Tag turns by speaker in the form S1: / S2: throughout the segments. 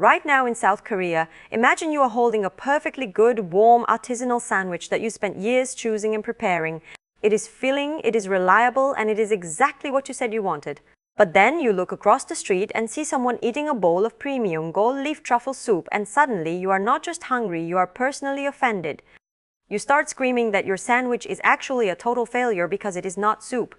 S1: Right now in South Korea, imagine you are holding a perfectly good, warm, artisanal sandwich that you spent years choosing and preparing. It is filling, it is reliable, and it is exactly what you said you wanted. But then you look across the street and see someone eating a bowl of premium gold leaf truffle soup, and suddenly you are not just hungry, you are personally offended. You start screaming that your sandwich is actually a total failure because it is not soup.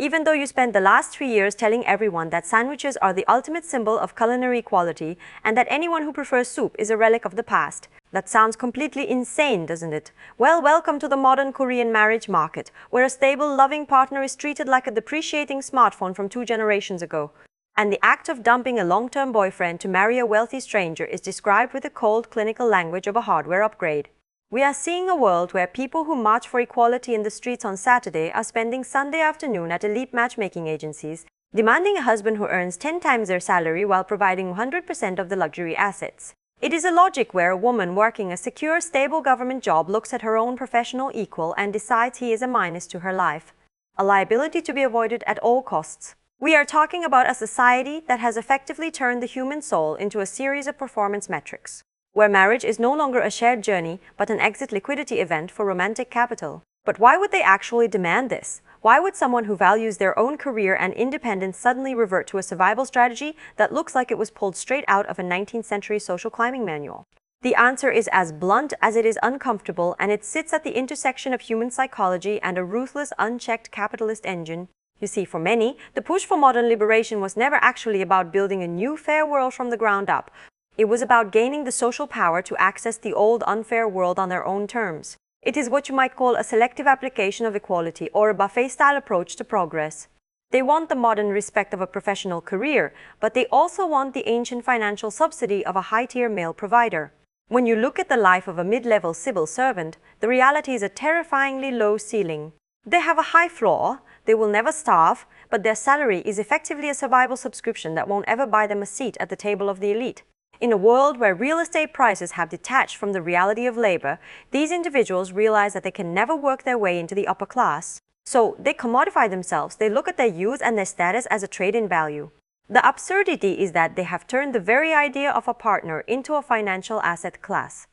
S1: Even though you spent the last 3 years telling everyone that sandwiches are the ultimate symbol of culinary quality and that anyone who prefers soup is a relic of the past. That sounds completely insane, doesn't it? Well, welcome to the modern Korean marriage market, where a stable, loving partner is treated like a depreciating smartphone from 2 generations ago. And the act of dumping a long-term boyfriend to marry a wealthy stranger is described with the cold, clinical language of a hardware upgrade. We are seeing a world where people who march for equality in the streets on Saturday are spending Sunday afternoon at elite matchmaking agencies, demanding a husband who earns 10 times their salary while providing 100% of the luxury assets. It is a logic where a woman working a secure, stable government job looks at her own professional equal and decides he is a minus to her life, a liability to be avoided at all costs. We are talking about a society that has effectively turned the human soul into a series of performance metrics, where marriage is no longer a shared journey but an exit liquidity event for romantic capital. But why would they actually demand this? Why would someone who values their own career and independence suddenly revert to a survival strategy that looks like it was pulled straight out of a 19th century social climbing manual? The answer is as blunt as it is uncomfortable, and it sits at the intersection of human psychology and a ruthless, unchecked capitalist engine. You see, for many, the push for modern liberation was never actually about building a new fair world from the ground up. It was about gaining the social power to access the old unfair world on their own terms. It is what you might call a selective application of equality or a buffet-style approach to progress. They want the modern respect of a professional career, but they also want the ancient financial subsidy of a high-tier male provider. When you look at the life of a mid-level civil servant, the reality is a terrifyingly low ceiling. They have a high floor, they will never starve, but their salary is effectively a survival subscription that won't ever buy them a seat at the table of the elite. In a world where real estate prices have detached from the reality of labor, these individuals realize that they can never work their way into the upper class. So they commodify themselves. They look at their youth and their status as a trade-in value. The absurdity is that they have turned the very idea of a partner into a financial asset class.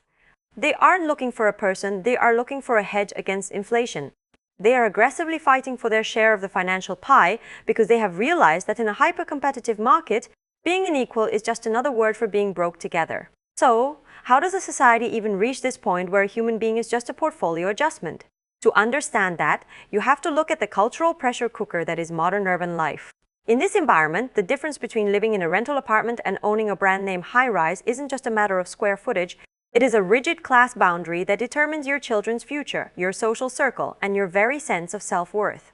S1: They aren't looking for a person, they are looking for a hedge against inflation. They are aggressively fighting for their share of the financial pie because they have realized that in a hyper-competitive market, being an equal is just another word for being broke together. So, how does a society even reach this point where a human being is just a portfolio adjustment? To understand that, you have to look at the cultural pressure cooker that is modern urban life. In this environment, the difference between living in a rental apartment and owning a brand-name high-rise isn't just a matter of square footage, it is a rigid class boundary that determines your children's future, your social circle, and your very sense of self-worth.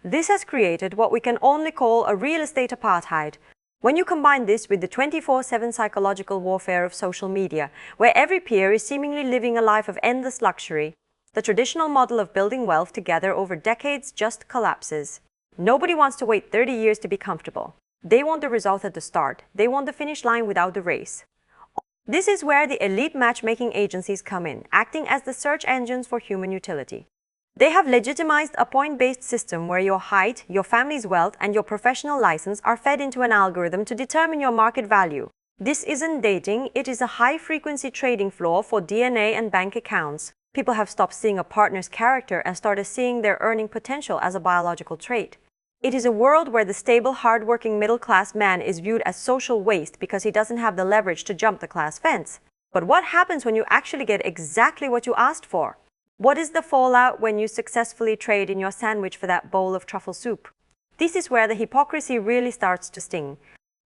S1: This has created what we can only call a real estate apartheid. When you combine this with the 24/7 psychological warfare of social media, where every peer is seemingly living a life of endless luxury, the traditional model of building wealth together over decades just collapses. Nobody wants to wait 30 years to be comfortable. They want the result at the start. They want the finish line without the race. This is where the elite matchmaking agencies come in, acting as the search engines for human utility. They have legitimized a point-based system where your height, your family's wealth, and your professional license are fed into an algorithm to determine your market value. This isn't dating, it is a high-frequency trading floor for DNA and bank accounts. People have stopped seeing a partner's character and started seeing their earning potential as a biological trait. It is a world where the stable, hard-working middle-class man is viewed as social waste because he doesn't have the leverage to jump the class fence. But what happens when you actually get exactly what you asked for? What is the fallout when you successfully trade in your sandwich for that bowl of truffle soup? This is where the hypocrisy really starts to sting.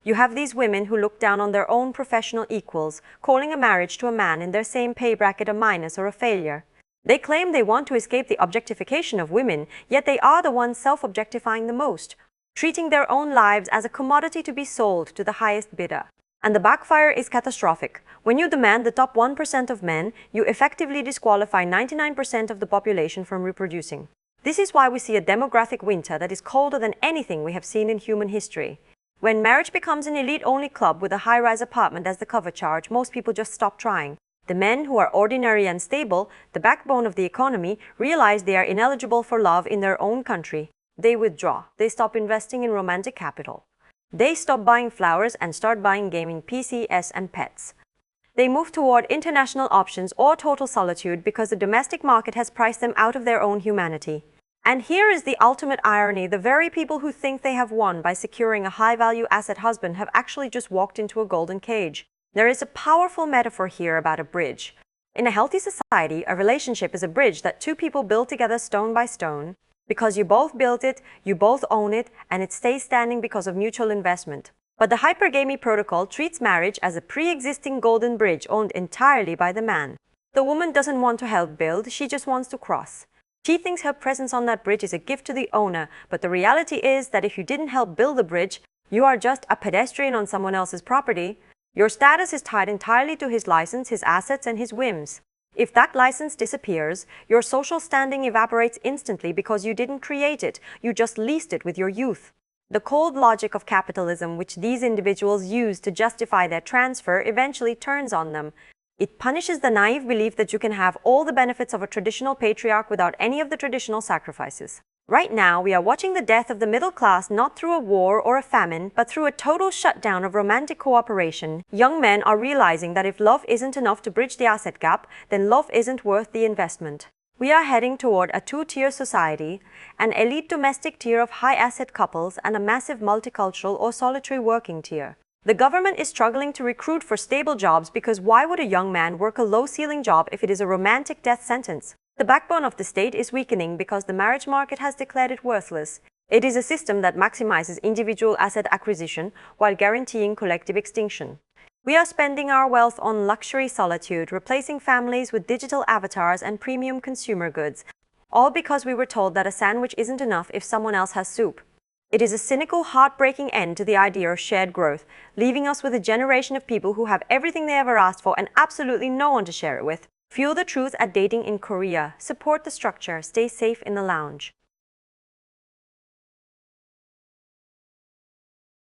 S1: You have these women who look down on their own professional equals, calling a marriage to a man in their same pay bracket a minus or a failure. They claim they want to escape the objectification of women, yet they are the ones self-objectifying the most, treating their own lives as a commodity to be sold to the highest bidder. And the backfire is catastrophic. When you demand the top 1% of men, you effectively disqualify 99% of the population from reproducing. This is why we see a demographic winter that is colder than anything we have seen in human history. When marriage becomes an elite-only club with a high-rise apartment as the cover charge, most people just stop trying. The men who are ordinary and stable, the backbone of the economy, realize they are ineligible for love in their own country. They withdraw. They stop investing in romantic capital. They stop buying flowers and start buying gaming PCs and pets. They move toward international options or total solitude because the domestic market has priced them out of their own humanity. And here is the ultimate irony: the very people who think they have won by securing a high-value asset husband have actually just walked into a golden cage. There is a powerful metaphor here about a bridge. In a healthy society, a relationship is a bridge that two people build together stone by stone. Because you both built it, you both own it, and it stays standing because of mutual investment. But the hypergamy protocol treats marriage as a pre-existing golden bridge owned entirely by the man. The woman doesn't want to help build, she just wants to cross. She thinks her presence on that bridge is a gift to the owner, but the reality is that if you didn't help build the bridge, you are just a pedestrian on someone else's property. Your status is tied entirely to his license, his assets, and his whims. If that license disappears, your social standing evaporates instantly because you didn't create it, you just leased it with your youth. The cold logic of capitalism, which these individuals use to justify their transfer, eventually turns on them. It punishes the naive belief that you can have all the benefits of a traditional patriarch without any of the traditional sacrifices. Right now, we are watching the death of the middle class not through a war or a famine, but through a total shutdown of romantic cooperation. Young men are realizing that if love isn't enough to bridge the asset gap, then love isn't worth the investment. We are heading toward a two-tier society, an elite domestic tier of high-asset couples and a massive multicultural or solitary working tier. The government is struggling to recruit for stable jobs because why would a young man work a low-ceiling job if it is a romantic death sentence? The backbone of the state is weakening because the marriage market has declared it worthless. It is a system that maximizes individual asset acquisition while guaranteeing collective extinction. We are spending our wealth on luxury solitude, replacing families with digital avatars and premium consumer goods, all because we were told that a sandwich isn't enough if someone else has soup. It is a cynical, heartbreaking end to the idea of shared growth, leaving us with a generation of people who have everything they ever asked for and absolutely no one to share it with. Fuel the truth at Dating in Korea. Support the structure. Stay safe in the lounge.